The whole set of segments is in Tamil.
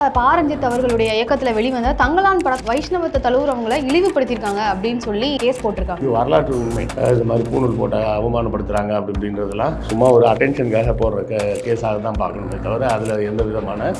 பாரஞ்சித் அவர்களுடைய இயக்கத்தில் வெளிவந்த தங்கலான் பட வைஷ்ணவத்தை தழுவுறவங்களை இழிவுபடுத்தியிருக்காங்க அப்படின்னு சொல்லி கேஸ் போட்டிருக்காங்க. இது வரலாற்று உண்மை. இது மாதிரி பூணூல் போட்ட அவமானப்படுத்துறாங்க அப்படின்றதெல்லாம் சும்மா ஒரு அட்டென்ஷனுக்காக போடுற கேஸாக தான் பார்க்கணுமே தவிர அதில் எந்த விதமான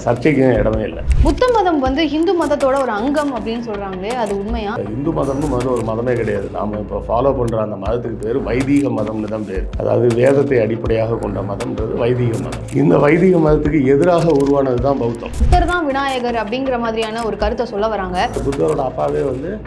சர்ச்சைக்கும் இடமே இல்லை. புத்த மதம் ஹிந்து மதத்தோட ஒரு அங்கம் அப்படின்னு சொல்றாங்களே, அது உண்மையா? இந்து மதம்னு முதல்ல ஒரு மதமே கிடையாது. நாம இப்போ ஃபாலோ பண்ற அந்த மதத்துக்கு பேர் வைதீக மதம்னு தான் பேர். அதாவது வேதத்தை அடிப்படையாக கொண்ட மதம்ன்றது வைதீக மதம். இந்த வைதீக மதத்துக்கு எதிராக உருவானது தான் பௌத்தம். புத்தர் தான் விநாயகர் அப்படிங்கிற மாதிரியான ஒரு கருத்தை சொல்ல வராங்க. புத்தரோட அப்பாவே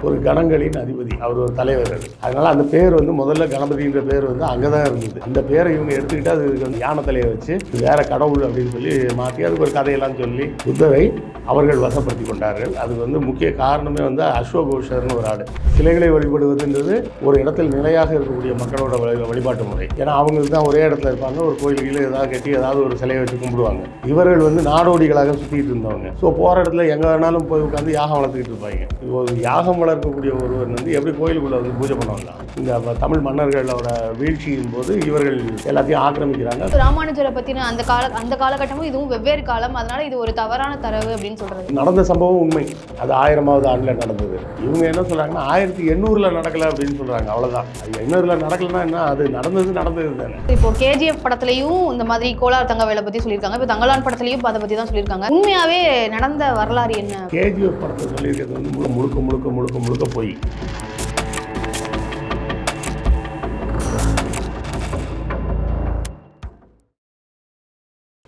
ஒரு கணங்களின் அதிபதி, அவர் ஒரு தலைவர். அதனால அந்த பேர் முதல்ல கணபதின்ற பேர் அங்கதான் இருந்தது. அந்த பேரை இவங்க எடுத்துக்கிட்டு அதுக்கு யானை தலையை வச்சு வேற கடவுள் அப்படின்னு சொல்லி மாற்றி அதுக்கு ஒரு கதையெல்லாம் சொல்லி புத்தரை அவர்கள் வசப்படுத்தி கொண்டார்கள். அது முக்கிய காரணமே அஸ்வகோஷர்னு ஒரு ஆடு. சிலைகளை வழிபடுவதுன்றது ஒரு இடத்தில் நிலையாக இருக்கக்கூடிய மக்களோட வழிபாட்டு முறை. ஏன்னா அவங்களுக்கு தான் ஒரே இடத்துல இருப்பாங்க, ஒரு கோயில்களில் ஏதாவது கட்டி ஏதாவது ஒரு சிலையை வச்சு கும்பிடுவாங்க. இவர்கள் நாடோடிகளாக சுற்றிட்டு இருந்தவங்க. ஸோ போகிற இடத்துல எங்கே வேணாலும் போய் உட்காந்து யாகம் வளர்த்துக்கிட்டு இருப்பாங்க. ஒரு யாகம் வளர்க்கக்கூடிய ஒருவர் எப்படி கோயிலுக்குள்ளே பூஜை பண்ணுவாங்க. இந்த தமிழ் மன்னர்களோட வீழ்ச்சியின் போது இவர்கள் எல்லாத்தையும் ஆக்கிரமிக்கிறாங்க. ராமானுஜரை பற்றின அந்த காலகட்டமும் இதுவும் வெவ்வேறு காலம், அதனால இது ஒரு தவறான தரவு அப்படின்னு சொல்றது. நடந்த சம்பவம் உண்மை. அது 1000வது ஆண்டில் நடந்தது. இவங்க என்ன சொல்றாங்கன்னா 1800 நடக்கல அப்படின்னு சொல்றாங்க. அவ்வளவுதான். 800 நடக்கலன்னா என்ன, அது நடந்தது தானே. இப்போ கேஜிஎஃப் படத்துலையும் இந்த மாதிரி கோலார் தங்க வேலை பத்தி சொல்லியிருக்காங்க. இப்போ தங்கலான் படத்துலையும் அதை பத்தி தான் சொல்லியிருக்காங்க. உண்மையாவே நடந்த வரலாறு என்ன? கேஜிஎஃப் படத்தை சொல்லியிருக்கிறது முழுக்க முழுக்க முழுக்க முழுக்க போய்.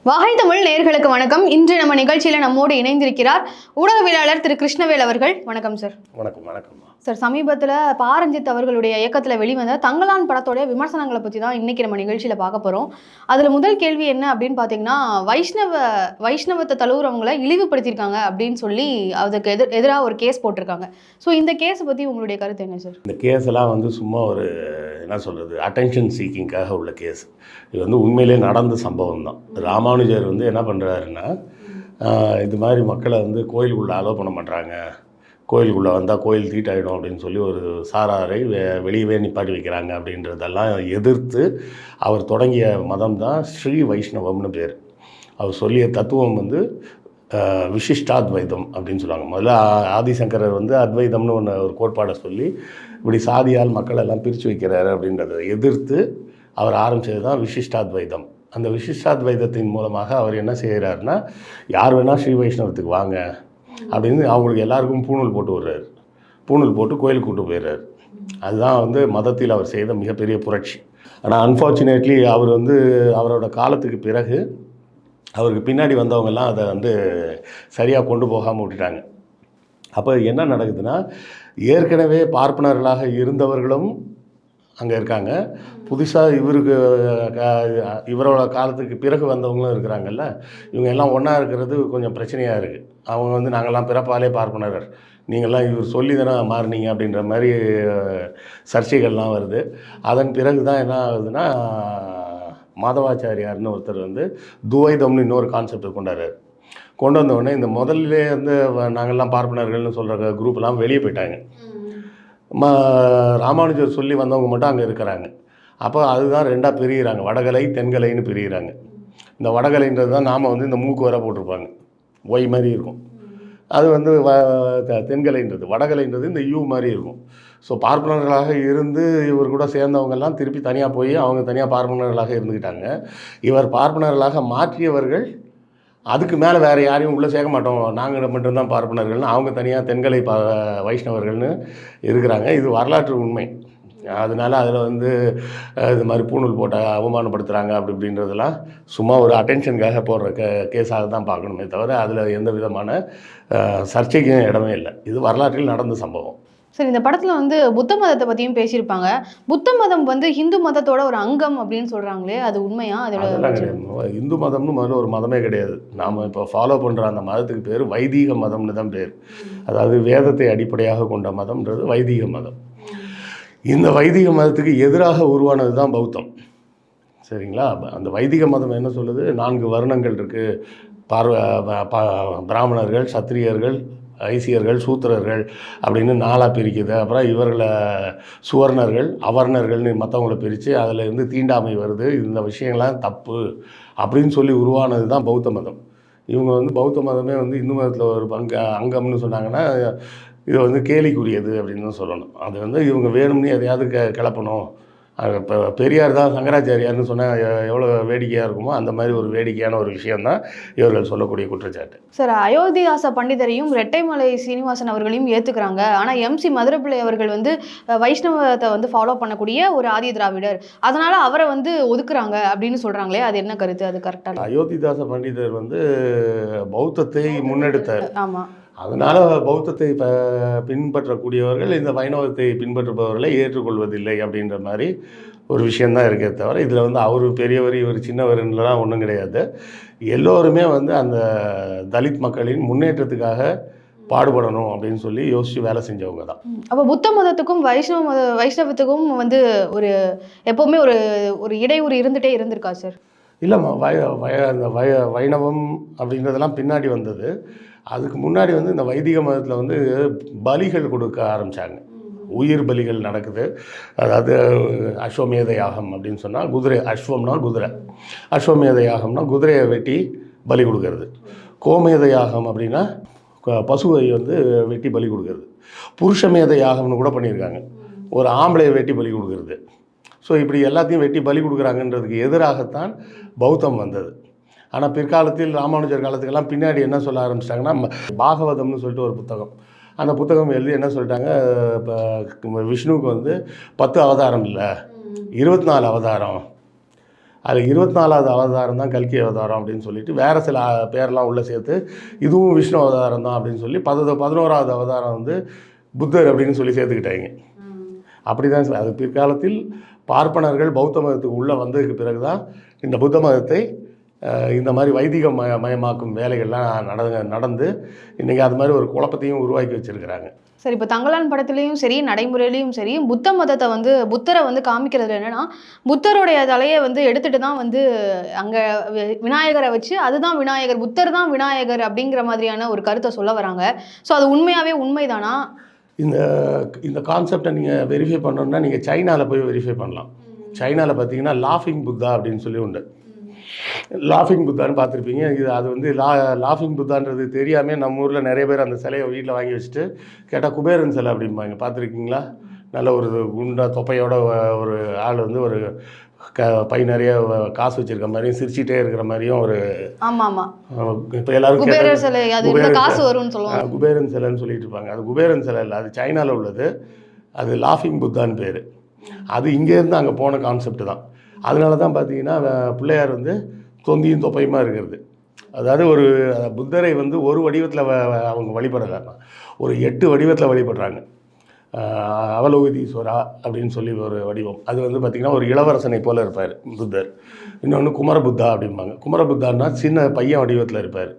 வாகை தமிழ் நேயர்களுக்கு வணக்கம். இன்று நம்ம நிகழ்ச்சியில நம்மோடு இணைந்திருக்கிறார் ஊடகவியலாளர் திரு கிருஷ்ணவேல் அவர்கள். வணக்கம் சார். வணக்கம். வணக்கம் சார். சமீபத்தில் பாரஞ்சித் அவர்களுடைய இயக்கத்தில் வெளிவந்த தங்கலான் படத்தோடைய விமர்சனங்களை பற்றி தான் இன்னைக்கு நம்ம நிகழ்ச்சியில் பார்க்க போகிறோம். அதில் முதல் கேள்வி என்ன அப்படின்னு பார்த்தீங்கன்னா, வைஷ்ணவத்தை தழுவுறவங்களை இழிவுபடுத்தியிருக்காங்க அப்படின்னு சொல்லி அதுக்கு எதிராக ஒரு கேஸ் போட்டிருக்காங்க. ஸோ இந்த கேஸை பற்றி உங்களுடைய கருத்து என்ன சார்? இந்த கேஸ் எல்லாம் சும்மா ஒரு என்ன சொல்கிறது, அட்டென்ஷன் சீக்கிங்காக உள்ள கேஸ். இது உண்மையிலே நடந்த சம்பவம் தான். ராமானுஜர் என்ன பண்ணுறாருன்னா, இது மாதிரி மக்களை கோயிலுக்குள்ளே அலோவ் பண்ண மாட்டாங்க, கோயிலுக்குள்ளே வந்தால் கோயில் தீட்டாயிடும் அப்படின்னு சொல்லி ஒரு சாராரை வெளியவே நிப்பாட்டி வைக்கிறாங்க. அப்படின்றதெல்லாம் எதிர்த்து அவர் தொடங்கிய மதம் தான் ஸ்ரீ வைஷ்ணவம்னு பேர். அவர் சொல்லிய தத்துவம் விசிஷ்டாத்வைதம் அப்படின்னு சொல்லுவாங்க. முதல்ல ஆதிசங்கரர் அத்வைதம்னு ஒரு கோட்பாடை சொல்லி இப்படி சாதியால் மக்கள் எல்லாம் பிரித்து வைக்கிறாரு அப்படின்றத எதிர்த்து அவர் ஆரம்பித்தது தான் விசிஷ்டாத்வைதம். அந்த விசிஷ்டாத்வைதத்தின் மூலமாக அவர் என்ன செய்கிறாருன்னா, யார் வேணால் ஸ்ரீ வைஷ்ணவத்துக்கு வாங்க அப்படின்னு அவங்களுக்கு எல்லாருக்கும் பூணூல் போட்டு விடுறாரு. பூணூல் போட்டு கோயிலுக்கு கூட்டு போயிடுறாரு. அதுதான் மதத்தில் அவர் செய்த மிகப்பெரிய புரட்சி. ஆனால் அன்ஃபார்ச்சுனேட்லி அவர் அவரோட காலத்துக்கு பிறகு அவருக்கு பின்னாடி வந்தவங்கெல்லாம் அதை சரியாக கொண்டு போகாமல் விட்டுட்டாங்க. அப்போ என்ன நடக்குதுன்னா, ஏற்கனவே பார்ப்பனர்களாக இருந்தவர்களும் அங்கே இருக்காங்க, புதுசாக இவரோட காலத்துக்கு பிறகு வந்தவங்களும் இருக்கிறாங்கல்ல. இவங்க எல்லாம் ஒன்றா இருக்கிறது கொஞ்சம் பிரச்சனையாக இருக்குது. அவங்க நாங்கள்லாம் பிறப்பாலே பார்ப்பனர், நீங்கள்லாம் இவர் சொல்லி தானே மாறினீங்க அப்படின்ற மாதிரி சர்ச்சைகள்லாம் வருது. அதன் பிறகு தான் என்ன ஆகுதுன்னா, மாதவாச்சாரியார்னு ஒருத்தர் துவைதம்னு இன்னொரு கான்செப்டை கொண்டு வந்தவுடனே இந்த முதல்ல நாங்கள்லாம் பார்ப்பனர்கள்னு சொல்கிற குரூப்லாம் வெளியே போயிட்டாங்க. ராமானுஜர் சொல்லி வந்தவங்க மட்டும் அங்கே இருக்கிறாங்க. அப்போ அதுதான் ரெண்டாக பிரிகிறாங்க, வடகலை தென்கலைன்னு பிரிகிறாங்க. இந்த வடகலைன்றது தான் நாம் இந்த மூக்கு வர போட்டிருப்பாங்க, ஒய் மாதிரி இருக்கும். அது தென்கலைன்றது. வடகலைன்றது இந்த யூ மாதிரி இருக்கும். ஸோ பார்ப்பனர்களாக இருந்து இவர் கூட சேர்ந்தவங்கெல்லாம் திருப்பி தனியாக போய் அவங்க தனியாக பார்ப்பனர்களாக இருந்துக்கிட்டாங்க. இவர் பார்ப்பனர்களாக மாற்றியவர்கள் அதுக்கு மேலே வேறு யாரையும் உள்ளே சேர்க்க மாட்டோம், நாங்கள் மட்டும்தான் பார்ப்பனர்கள்னு அவங்க தனியாக தென்கலை வைஷ்ணவர்கள்னு இருக்கிறாங்க. இது வரலாற்று உண்மை. அதனால் அதில் இது மாதிரி பூணூல் போட்ட அவமானப்படுத்துகிறாங்க அப்படின்றதெல்லாம் சும்மா ஒரு அட்டென்ஷனுக்காக போடுற கேஸாக தான் பார்க்கணுமே தவிர அதில் எந்த விதமான சர்ச்சைக்கும் இடமே இல்லை. இது வரலாற்றில் நடந்த சம்பவம். சரி, இந்த படத்தில் புத்த மதத்தை பற்றியும் பேசியிருப்பாங்க. புத்த மதம் ஹிந்து மதத்தோட ஒரு அங்கம் அப்படின்னு சொல்கிறாங்களே, அது உண்மையா? அதெல்லாம் கிடையாது. இந்து மதம்னு முதல்ல ஒரு மதமே கிடையாது. நாம் இப்போ ஃபாலோ பண்ணுற அந்த மதத்துக்கு பேர் வைதீக மதம்னு தான் பேர். அதாவது வேதத்தை அடிப்படையாக கொண்ட மதம்ன்றது வைதீக மதம். இந்த வைதிக மதத்துக்கு எதிராக உருவானது தான் பௌத்தம். சரிங்களா? அந்த வைதிக மதம் என்ன சொல்லுது, 4 வர்ணங்கள் இருக்குது. பிராமணர்கள், சத்திரியர்கள், ஐசியர்கள், சூத்திரர்கள் அப்படின்னு 4ஆக பிரிக்குது. அப்புறம் இவர்களை சுவர்ணர்கள், அவர்ணர்கள்னு மற்றவங்களை பிரித்து அதில் தீண்டாமை வருது, இந்த விஷயங்கள்லாம் தப்பு அப்படின்னு சொல்லி உருவானது தான் பௌத்த மதம். இவங்க வந்து பௌத்த மதமே வந்து இந்து மதத்தில் ஒரு அங்கம்னு சொன்னாங்கன்னா இது வந்து கேலிக்குரியது அப்படின்னு தான் சொல்லணும். அது வந்து இவங்க வேணும்னே எதையாவது கிளப்பணும். இப்போ பெரியார் தான் சங்கராச்சாரியார்னு சொன்னால் எவ்வளோ வேடிக்கையாக இருக்குமோ அந்த மாதிரி ஒரு வேடிக்கையான ஒரு விஷயந்தான் இவர்கள் சொல்லக்கூடிய குற்றச்சாட்டு. சார், அயோத்திதாச பண்டிதரையும் ரெட்டைமலை சீனிவாசன் அவர்களையும் ஏத்துக்கிறாங்க. ஆனா எம்சி மதுரப்பிள்ளை அவர்கள் வந்து வைஷ்ணவத்தை வந்து ஃபாலோ பண்ணக்கூடிய ஒரு ஆதி திராவிடர், அதனால அவரை வந்து ஒதுக்குறாங்க அப்படின்னு சொல்றாங்களே, அது என்ன கருத்து? அது கரெக்டா? அயோத்திதாச பண்டிதர் வந்து பௌத்தத்தை முன்னெடுத்தார். ஆமா. அதனால் பௌத்தத்தை பின்பற்றக்கூடியவர்கள் இந்த வைணவத்தை பின்பற்றுபவர்களை ஏற்றுக்கொள்வதில்லை அப்படின்ற மாதிரி ஒரு விஷயந்தான் இருக்கே தவிர, இதில் வந்து அவர் பெரியவர் இவர் சின்னவர்லாம் ஒன்றும் கிடையாது. எல்லோருமே வந்து அந்த தலித் மக்களின் முன்னேற்றத்துக்காக பாடுபடணும் அப்படின்னு சொல்லி யோசித்து வேலை செஞ்சவங்க தான். அப்போ புத்த மதத்துக்கும் வைஷ்ணவத்துக்கும் வந்து ஒரு எப்பவுமே ஒரு ஒரு இடையூறு இருந்துட்டே இருந்திருக்கா சார்? இல்லைம்மா, அந்த வைணவம் அப்படின்றதெல்லாம் பின்னாடி வந்தது. அதுக்கு முன்னாடி வந்து இந்த வைதிக மதத்தில் வந்து பலிகள் கொடுக்க ஆரம்பித்தாங்க. உயிர் பலிகள் நடக்குது. அதாவது அஸ்வமேத யாகம் அப்படின்னு சொன்னால் குதிரை, அஸ்வம்னா குதிரை, அஸ்வமேத யாகம்னா குதிரையை வெட்டி பலி கொடுக்கறது. கோமேத யாகம் அப்படின்னா பசுவை வந்து வெட்டி பலி கொடுக்கறது. புருஷமேத யாகம்னு கூட பண்ணியிருக்காங்க, ஒரு ஆம்பளையை வெட்டி பலி கொடுக்கறது. ஸோ இப்படி எல்லாத்தையும் வெட்டி பலி கொடுக்குறாங்கன்றதுக்கு எதிராகத்தான் பௌத்தம் வந்தது. ஆனால் பிற்காலத்தில் ராமானுஜர் காலத்துக்கெல்லாம் பின்னாடி என்ன சொல்ல ஆரம்பிச்சிட்டாங்கன்னா, பாகவதம்னு சொல்லிட்டு ஒரு புத்தகம், அந்த புத்தகம் எழுதி என்ன சொல்லிட்டாங்க, இப்போ விஷ்ணுவுக்கு வந்து 10 அவதாரம் இல்லை, 24 அவதாரம், அதில் 24வது அவதாரம் தான் கல்கி அவதாரம் அப்படின்னு சொல்லிட்டு வேறு சில பேரெல்லாம் உள்ளே சேர்த்து இதுவும் விஷ்ணு அவதாரம் தான் அப்படின்னு சொல்லி 11வது அவதாரம் வந்து புத்தர் அப்படின்னு சொல்லி சேர்த்துக்கிட்டாங்க. அப்படி தான் அது பிற்காலத்தில் பார்ப்பனர்கள் பௌத்த மதத்துக்கு உள்ளே வந்ததுக்கு பிறகு தான் இந்த புத்த மதத்தை இந்த மாதிரி வைதிக மயமாக்கும் வேலைகள்லாம் நடந்து இன்றைக்கி அது மாதிரி ஒரு குழப்பத்தையும் உருவாக்கி வச்சுருக்கிறாங்க. சரி, இப்போ தங்கலான் படத்துலேயும் சரி நடைமுறையிலையும் சரி புத்த மதத்தை வந்து புத்தரை வந்து காமிக்கிறது என்னன்னா, புத்தருடைய தலையை வந்து எடுத்துட்டு தான் வந்து அங்கே விநாயகரை வச்சு அதுதான் விநாயகர், புத்தர் தான் விநாயகர் அப்படிங்கிற மாதிரியான ஒரு கருத்தை சொல்ல வராங்க. ஸோ அது உண்மையாகவே உண்மைதானா? இந்த கான்செப்டை நீங்கள் வெரிஃபை பண்ணணுன்னா நீங்கள் சைனாவில் போய் வெரிஃபை பண்ணலாம். சைனாவில் பார்த்தீங்கன்னா லாஃபிங் புத்தா அப்படின்னு சொல்லி உண்டு. லாஃபிங் புத்தான்னு பார்த்துருப்பீங்க. அது வந்து லாஃபிங் புத்தான்றது தெரியாமல் நம்ம ஊரில் நிறைய பேர் அந்த சிலையை வீட்டில் வாங்கி வச்சுட்டு கேட்டால் குபேரன் சிலை அப்படிம்பாங்க. பார்த்துருக்கீங்களா? நல்ல ஒரு குண்டா தொப்பையோட ஒரு ஆள் வந்து ஒரு பை நிறைய காசு வச்சிருக்க மாதிரியும் சிரிச்சிட்டே இருக்கிற மாதிரியும் ஒரு இப்போ எல்லாரும் குபேரன் சிலைன்னு சொல்லிட்டு இருப்பாங்க. அது குபேரன் சிலை இல்லை, அது சைனாவில் உள்ளது. அது லாஃபிங் புத்தான்னு பேர். அது இங்கேருந்து அங்கே போன கான்செப்ட் தான். அதனால தான் பார்த்தீங்கன்னா பிள்ளையார் வந்து தொந்தியும் தொப்பையுமா இருக்கிறது. அதாவது ஒரு புத்தரை வந்து ஒரு வடிவத்தில் அவங்க வழிபடலாம், ஒரு 8 வடிவத்தில் வழிபடுறாங்க. அவலோகிதீஸ்வரா அப்படின்னு சொல்லி ஒரு வடிவம், அது வந்து பார்த்திங்கன்னா ஒரு இளவரசனை போல் இருப்பார் புத்தர். இன்னொன்று குமரபுத்தா அப்படிம்பாங்க. குமரபுத்தான்னா சின்ன பையன் வடிவத்தில் இருப்பார்,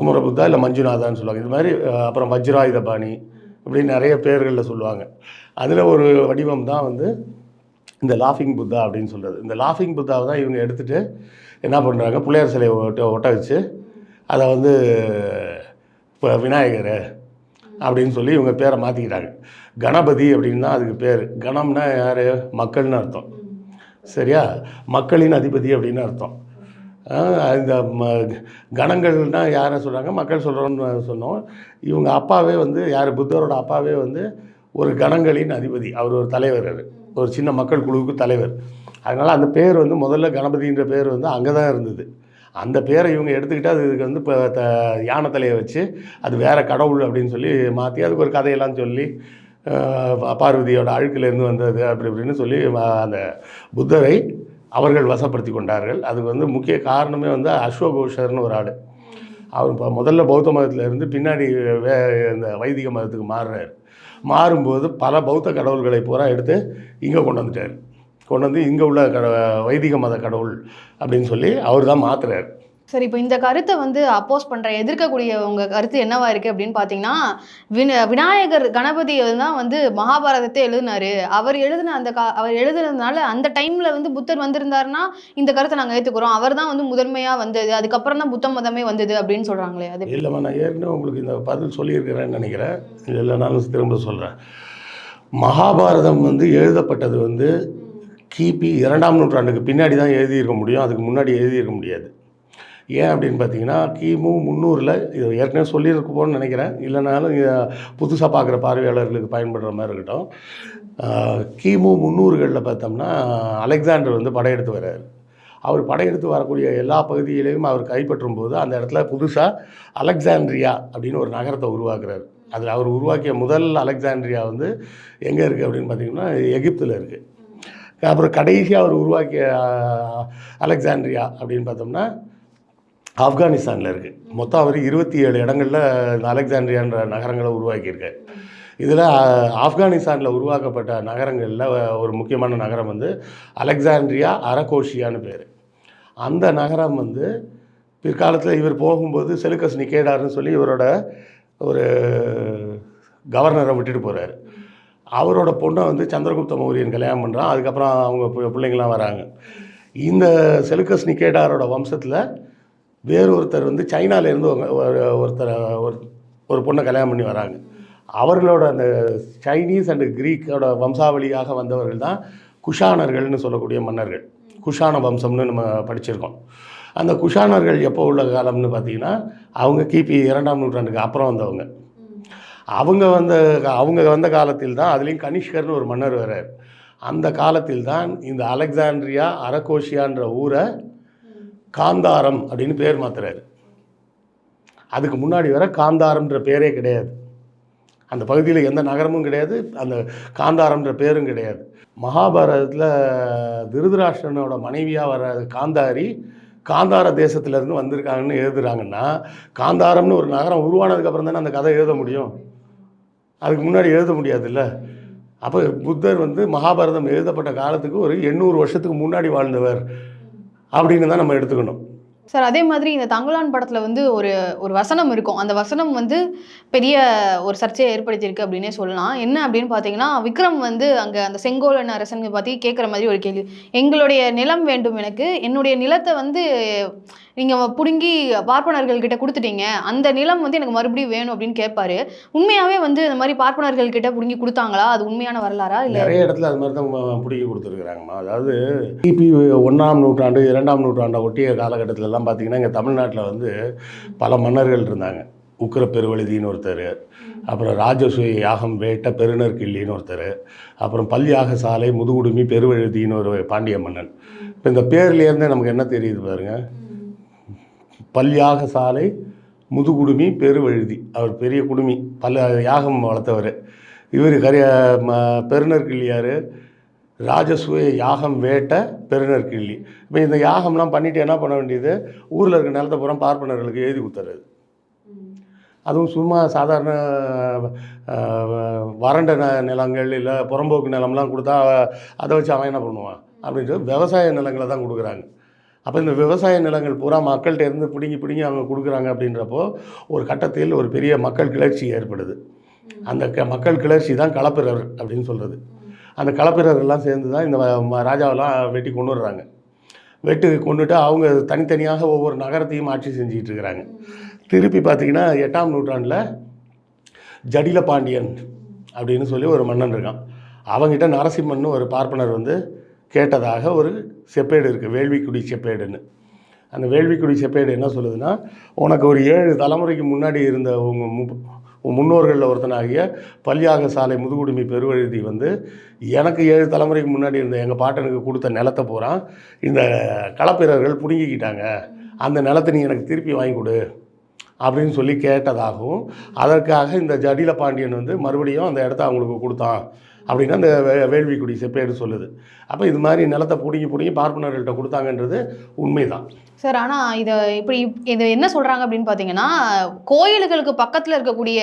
குமரபுத்தா இல்லை மஞ்சுநாதான்னு சொல்லுவாங்க. இது மாதிரி அப்புறம் வஜ்ராயுதபாணி இப்படின்னு நிறைய பேர்களில் சொல்லுவாங்க. அதில் ஒரு வடிவம் தான் வந்து இந்த லாஃபிங் புத்தா அப்படின்னு சொல்கிறது. இந்த லாஃபிங் புத்தாவை தான் இவங்க எடுத்துகிட்டு என்ன பண்ணுறாங்க, பிள்ளையார் சிலையை ஒட்ட வச்சு அதை வந்து இப்போ விநாயகர் அப்படின்னு சொல்லி இவங்க பேரை மாற்றிக்கிட்டாங்க. கணபதி அப்படின்னா அதுக்கு பேர். கணம்னா யார்? மக்கள்னு அர்த்தம். சரியா? மக்களின் அதிபதி அப்படின்னு அர்த்தம். இந்த கணங்கள்னால் யாரை சொல்கிறாங்க? மக்கள் சொல்கிறோன்னு சொன்னோம். இவங்க அப்பாவே வந்து யார்? புத்தரோட அப்பாவே வந்து ஒரு கணங்களின் அதிபதி. அவர் ஒரு தலைவர், அது ஒரு சின்ன மக்கள் குழுவுக்கு தலைவர். அதனால் அந்த பேர் வந்து முதல்ல கணபதின்ற பேர் வந்து அங்கே தான் இருந்தது. அந்த பேரை இவங்க எடுத்துக்கிட்டு அதுக்கு வந்து இப்போ யானை தலையை வச்சு அது வேறு கடவுள் அப்படின்னு சொல்லி மாற்றி அதுக்கு ஒரு கதையெல்லாம் சொல்லி பார்வதியோட அழுக்கிலேருந்து வந்தது அப்படி இப்படின்னு சொல்லி அந்த புத்தரை அவர்கள் வசப்படுத்தி கொண்டார்கள். அதுக்கு வந்து முக்கிய காரணமே வந்து அஸ்வகோஷர்னு ஒரு ஆள். அவர் இப்போ முதல்ல பௌத்த மதத்தில் இருந்து பின்னாடி இந்த வைதிக மதத்துக்கு மாறும்போது பல பௌத்த கடவுள்களை பூரா எடுத்து இங்கே கொண்டு வந்துட்டார். கொண்டு வந்து இங்கே உள்ள வைதிக மத கடவுள் அப்படின்னு சொல்லி அவர் தான் மாற்றுறார். சரி, இப்போ இந்த கருத்தை வந்து அப்போஸ் பண்ணுற எதிர்க்கக்கூடிய உங்கள் கருத்து என்னவா இருக்குது அப்படின்னு பார்த்தீங்கன்னா, விநாயகர் கணபதி தான் வந்து மகாபாரதத்தை எழுதினார். அவர் எழுதுனதுனால அந்த டைமில் வந்து புத்தர் வந்திருந்தாருன்னா இந்த கருத்தை நாங்கள் ஏற்றுக்கிறோம், அவர் தான் வந்து முதன்மையாக வந்தது, அதுக்கப்புறம் தான் புத்த மதமே வந்தது அப்படின்னு சொல்கிறாங்களே. அது இல்லைம்மா, நான் ஏற்கனவே உங்களுக்கு இந்த பதில் சொல்லியிருக்கிறேன்னு நினைக்கிறேன். இல்லை நானும் திரும்ப சொல்கிறேன். மகாபாரதம் வந்து எழுதப்பட்டது வந்து கிபி 2ஆம் நூற்றாண்டுக்கு பின்னாடி தான் எழுதியிருக்க முடியும், அதுக்கு முன்னாடி எழுதியிருக்க முடியாது. ஏன் அப்படின்னு பார்த்தீங்கன்னா கிமு 300ல் இது ஏற்கனவே சொல்லியிருக்குப்போன்னு நினைக்கிறேன், இல்லைனாலும் புதுசாக பார்க்குற பார்வையாளர்களுக்கு பயன்படுற மாதிரி இருக்கட்டும். கிமு 300களில் பார்த்தோம்னா அலெக்சாண்டர் வந்து படையெடுத்து வர்றாரு. அவர் படையெடுத்து வரக்கூடிய எல்லா பகுதிகளையும் அவர் கைப்பற்றும் போது அந்த இடத்துல புதுசாக அலெக்சாண்ட்ரியா அப்படின்னு ஒரு நகரத்தை உருவாக்குறாரு. அதில் அவர் உருவாக்கிய முதல் அலெக்சாண்ட்ரியா வந்து எங்கே இருக்குது அப்படின்னு பார்த்தீங்கன்னா எகிப்தில் இருக்குது. அப்புறம் கடைசியாக அவர் உருவாக்கிய அலெக்சாண்ட்ரியா அப்படின்னு பார்த்தோம்னா ஆப்கானிஸ்தானில் இருக்குது. மொத்தம் அவர் 27 இடங்களில் இந்த அலெக்சாண்ட்ரியான்ற நகரங்களை உருவாக்கியிருக்கார். இதில் ஆப்கானிஸ்தானில் உருவாக்கப்பட்ட நகரங்களில் ஒரு முக்கியமான நகரம் வந்து அலெக்சாண்ட்ரியா அரகோஷியான்னு பேர். அந்த நகரம் வந்து பிற்காலத்தில் இவர் போகும்போது செலுக்கஸ் நிக்கேடார்னு சொல்லி இவரோட ஒரு கவர்னரை விட்டுட்டு போகிறார். அவரோட பொண்ணை வந்து சந்திரகுப்த மௌரியன் கல்யாணம் பண்ணுறான். அதுக்கப்புறம் அவங்க பிள்ளைங்களாம் வராங்க. இந்த செலுக்கஸ் நிக்கேடாரோட வம்சத்தில் வேறொருத்தர் வந்து சைனாலேருந்து ஒரு பொண்ணை கல்யாணம் பண்ணி வராங்க. அவர்களோட அந்த சைனீஸ் அண்டு கிரீக்கோட வம்சாவளியாக வந்தவர்கள் தான் குஷானர்கள்னு சொல்லக்கூடிய மன்னர்கள். குஷான வம்சம்னு நம்ம படிச்சிருக்கோம். அந்த குஷானர்கள் எப்போ உள்ள காலம்னு பார்த்தீங்கன்னா அவங்க கிபி 2ஆம் நூற்றாண்டுக்கு அப்புறம் வந்தவங்க. அவங்க வந்த காலத்தில் தான் அதுலேயும் கனிஷ்கர்னு ஒரு மன்னர் வர்றார். அந்த காலத்தில் தான் இந்த அலெக்சாண்ட்ரியா அரகோஷியான்ற ஊரை காந்தாரம் அப்படின்னு பேர் மாத்துறாரு. அதுக்கு முன்னாடி வர காந்தாரம்ன்ற பேரே கிடையாது. அந்த பகுதியில் எந்த நகரமும் கிடையாது, அந்த காந்தாரம்ன்ற பேரும் கிடையாது. மகாபாரதத்தில் திருதராஷ்டிரனோட மனைவியாக வர காந்தாரி காந்தார தேசத்துலேருந்து வந்திருக்காங்கன்னு எழுதுறாங்கன்னா காந்தாரம்னு ஒரு நகரம் உருவானதுக்கப்புறம் தானே அந்த கதை எழுத முடியும். அதுக்கு முன்னாடி எழுத முடியாதுல்ல. அப்போ புத்தர் வந்து மகாபாரதம் எழுதப்பட்ட காலத்துக்கு ஒரு 800 வருஷத்துக்கு முன்னாடி வாழ்ந்தவர் அப்படின்னு தான் நம்ம எடுத்துக்கணும். சார், அதே மாதிரி இந்த தங்கலான் படத்துல வந்து ஒரு ஒரு வசனம் இருக்கும். அந்த வசனம் வந்து பெரிய ஒரு சர்ச்சையை ஏற்படுத்தியிருக்கு அப்படின்னே சொல்லலாம். என்ன அப்படின்னு பார்த்தீங்கன்னா, விக்ரம் வந்து அங்கே அந்த செங்கோலன் அரசன் பற்றி கேட்குற மாதிரி ஒரு கேள்வி. எங்களுடைய நிலம் வேண்டும் எனக்கு, என்னுடைய நிலத்தை வந்து நீங்கள் பிடுங்கி பார்ப்பனர்கள் கிட்ட கொடுத்துட்டீங்க, அந்த நிலம் வந்து எனக்கு மறுபடியும் வேணும் அப்படின்னு கேட்பாரு. உண்மையாகவே வந்து இந்த மாதிரி பார்ப்பனர்கள் கிட்ட பிடுங்கி கொடுத்தாங்களா? அது உண்மையான வரலாறா? இல்லை நிறைய இடத்துல அது மாதிரி தான் பிடிக்கி கொடுத்துருக்குறாங்கம்மா. அதாவது கிபி 1ஆம் நூற்றாண்டு 2ஆம் நூற்றாண்டை ஒட்டிய காலகட்டத்திலலாம் பார்த்திங்கன்னா இங்கே தமிழ்நாட்டில் வந்து பல மன்னர்கள் இருந்தாங்க. உக்கிர பெருவழுதின்னு ஒருத்தர், அப்புறம் ராஜசூய யாகம் வேட்ட பெருநர் கிள்ளின்னு ஒருத்தர், அப்புறம் பல்யாக சாலை முதுகுடுமி பெருவழுதின்னு ஒரு பாண்டிய மன்னன். இப்போ இந்த பேர்லேருந்தே நமக்கு என்ன தெரியுது பாருங்கள். பல்யாக சாலை முதுகுடுமி பெருவழுதி, அவர் பெரிய குடுமி, பல யாகம் வளர்த்தவர். இவர் பெருநர் கிள்ளியார் ராஜசூய யாகம் வேட்ட பெருநர் கிள்ளி. இப்போ இந்த யாகம்லாம் பண்ணிவிட்டு என்ன பண்ண வேண்டியது, ஊரில் இருக்க நிலத்தை பூரா பார்ப்பனர்களுக்கு எழுதி கொடுத்துறது. அதுவும் சும்மா சாதாரண வறண்ட நிலங்கள் இல்லை புறம்போக்கு நிலம்லாம் கொடுத்தா அதை வச்சு அவன் என்ன பண்ணுவான் அப்படின்ட்டு விவசாய நிலங்களை தான் கொடுக்குறாங்க. அப்போ இந்த விவசாய நிலங்கள் பூரா மக்கள்கிட்ட இருந்து பிடுங்கி அவங்க கொடுக்குறாங்க. அப்படின்றப்போ ஒரு கட்டத்தில் ஒரு பெரிய மக்கள் கிளர்ச்சி ஏற்படுது. அந்த மக்கள் கிளர்ச்சி தான் களப்பிரர் அப்படின்னு சொல்கிறது. அந்த களப்பிரர்கள்லாம் சேர்ந்து தான் இந்த ராஜாவெல்லாம் வெட்டி கொண்டுடுறாங்க. கொண்டுட்டு அவங்க தனித்தனியாக ஒவ்வொரு நகரத்தையும் ஆட்சி செஞ்சுக்கிட்டு இருக்கிறாங்க. திருப்பி பார்த்திங்கன்னா 8ஆம் நூற்றாண்டில் ஜடில பாண்டியன் அப்படின்னு சொல்லி ஒரு மன்னன் இருக்கான். அவங்ககிட்ட நரசிம்மன் ஒரு பார்ப்பனர் வந்து கேட்டதாக ஒரு செப்பேடு இருக்குது, வேள்விக்குடி செப்பேடுன்னு. அந்த வேள்விக்குடி செப்பேடு என்ன சொல்லுதுன்னா, உனக்கு ஒரு 7 தலைமுறைக்கு முன்னாடி இருந்த உங்கள் முன்னோர்களில் ஒருத்தனாகிய பல்யாக சாலை முதுகுடுமி பெருவழுதி வந்து எனக்கு 7 தலைமுறைக்கு முன்னாடி இருந்த எங்கள் பாட்டனுக்கு கொடுத்த நிலத்தை பூரா இந்த களப்பிரர்கள் பிடுங்கிக்கிட்டாங்க, அந்த நிலத்தை நீ எனக்கு திருப்பி வாங்கி கொடு அப்படின்னு சொல்லி கேட்டதாகவும், அதற்காக இந்த ஜடில பாண்டியன் வந்து மறுபடியும் அந்த இடத்த அவங்களுக்கு கொடுத்தான் அப்படின்னு அந்த வேள்விக்குடி செப்பேடு சொல்லுது. அப்போ இது மாதிரி நிலத்தை பிடுங்கி பார்ப்பனர்கள்ட்ட கொடுத்தாங்கன்றது உண்மைதான் சார். ஆனால் இது என்ன சொல்கிறாங்க அப்படின்னு பார்த்தீங்கன்னா, கோயில்களுக்கு பக்கத்தில் இருக்கக்கூடிய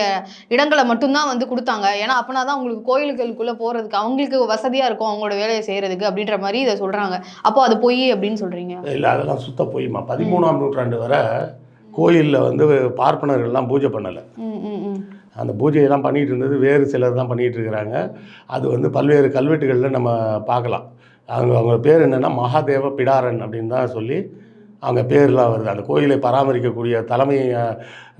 இடங்களை மட்டும்தான் வந்து கொடுத்தாங்க. ஏன்னா அப்போனா தான் உங்களுக்கு கோயில்களுக்குள்ளே போகிறதுக்கு அவங்களுக்கு வசதியாக இருக்கும், அவங்களோட வேலையை செய்கிறதுக்கு அப்படின்ற மாதிரி இதை சொல்கிறாங்க. அப்போ அது பொய் அப்படின்னு சொல்கிறீங்க? இல்லை, அதெல்லாம் சுத்த பொய்மா. 13ஆம் நூற்றாண்டு வரை கோயிலில் வந்து பார்ப்பனர்கள்லாம் பூஜை பண்ணலை. அந்த பூஜையெல்லாம் பண்ணிகிட்டு இருந்தது வேறு சிலர் தான் பண்ணிகிட்டு இருக்கிறாங்க. அது வந்து பல்வேறு கல்வெட்டுகளில் நம்ம பார்க்கலாம். அவங்க பேர் என்னென்னா மகாதேவ பிடாரன் அப்படின்னு தான் சொல்லி அவங்க பேர்லாம் வருது. அந்த கோயிலை பராமரிக்கக்கூடிய தலைமை